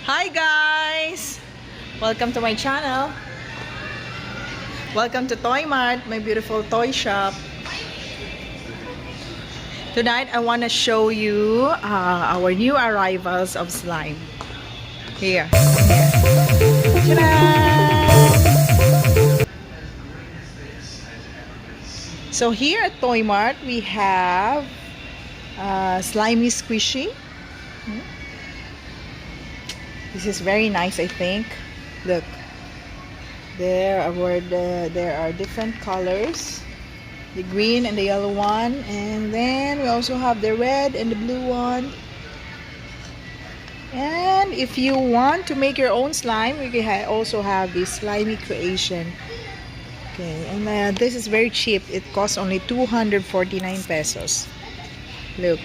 Hi guys! Welcome to my channel. Welcome to Toy Mart, my beautiful toy shop. Tonight I want to show you our new arrivals of slime. Here. So here at Toy Mart we have slimy squishy. This is very nice, I think. Look. There are different colors, the green and the yellow one, and then we also have the red and the blue one. And if you want to make your own slime, we can also have this slimy creation. Okay, and this is very cheap. It costs only 249 pesos. Look.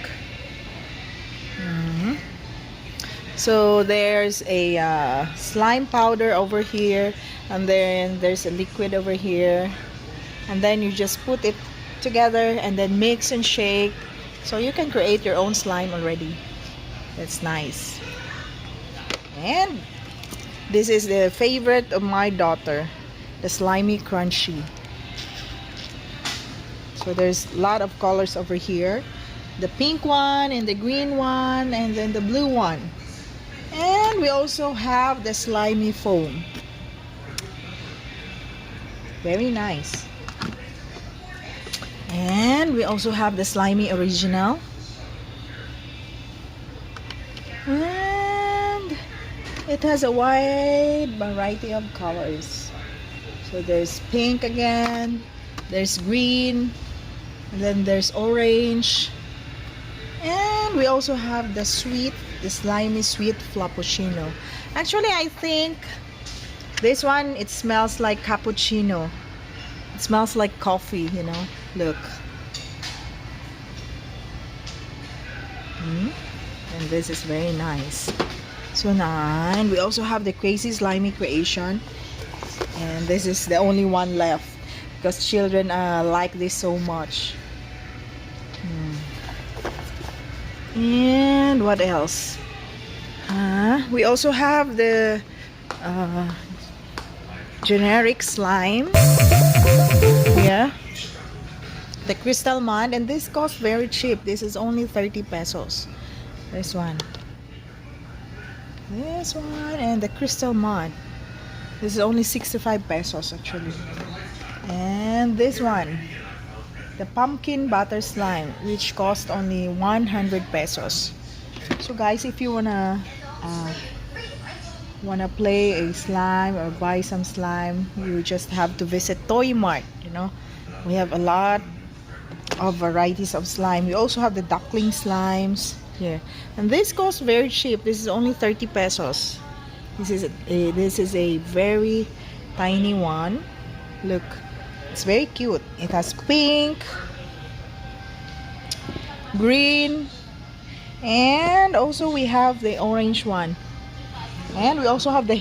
So there's a slime powder over here, and then there's a liquid over here, and then you just put it together and then mix and shake, so you can create your own slime already. That's nice. And this is the favorite of my daughter, the slimy crunchy. So there's a lot of colors over here, the pink one and the green one and then the blue one. And we also have the slimy foam. Very nice. And we also have the slimy original. And it has a wide variety of colors. So there's pink again, there's green, and then there's orange. And we also have the slimy sweet frappuccino. Actually, I think this one, it smells like cappuccino. It smells like coffee, you know. Look. And this is very nice. So now, and we also have the crazy slimy creation. And this is the only one left because children like this so much. And what else? We also have the generic slime. Yeah. The crystal mud, and this costs very cheap. This is only 30 pesos. This one. This one and the crystal mud. This is only 65 pesos actually. And this one, the pumpkin butter slime, which cost only 100 pesos. So guys, if you wanna play a slime or buy some slime, you just have to visit Toy Mart. You know, we have a lot of varieties of slime. We also have the duckling slimes here, and this costs very cheap. This is only 30 pesos. This is a very tiny one. Look. It's very cute. It has pink, green, and also we have the orange one. And we also have the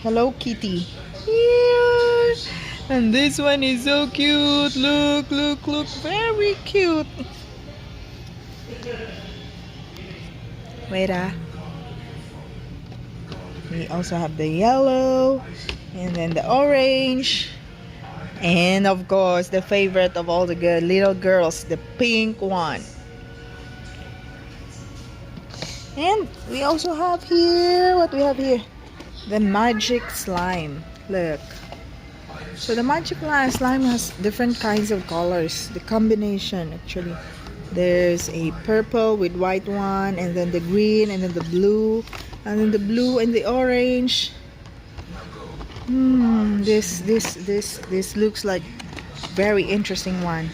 Hello Kitty. Yeah. And this one is so cute. Look, look, look. Very cute. Wait. We also have the yellow, and then the orange. And of course, the favorite of all the little girls, the pink one. And we also have here, what we have here? The magic slime. Look. So the magic slime has different kinds of colors. The combination actually. There's a purple with white one, and then the green, and then the blue, and then the blue and the orange. This looks like very interesting one.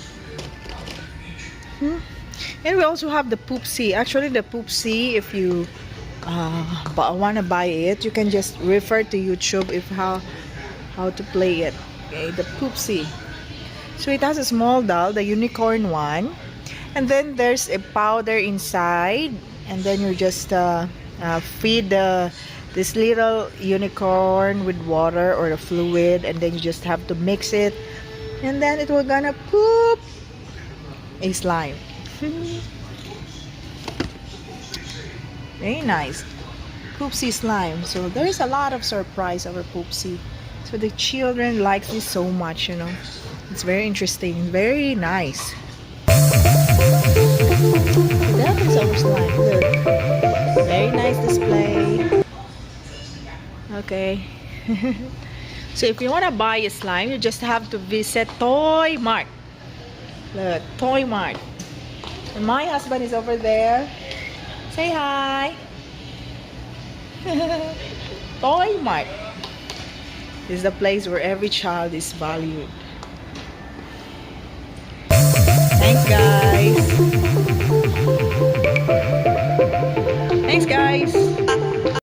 And we also have the poopsie. Actually, the poopsie, if you want to buy it, you can just refer to YouTube how to play it. Okay, the poopsie. So it has a small doll, the unicorn one, and then there's a powder inside, and then you just feed this little unicorn with water or a fluid, and then you just have to mix it, and then it will gonna poop a slime. Very nice. Poopsie slime. So there is a lot of surprise over Poopsie. So the children like this so much, you know. It's very interesting, very nice. That is our slime. Look, very nice display. Okay. So if you want to buy a slime, you just have to visit Toy Mart. Look, Toy Mart. And my husband is over there. Say hi. Toy Mart is the place where every child is valued. Thanks, guys. Thanks, guys.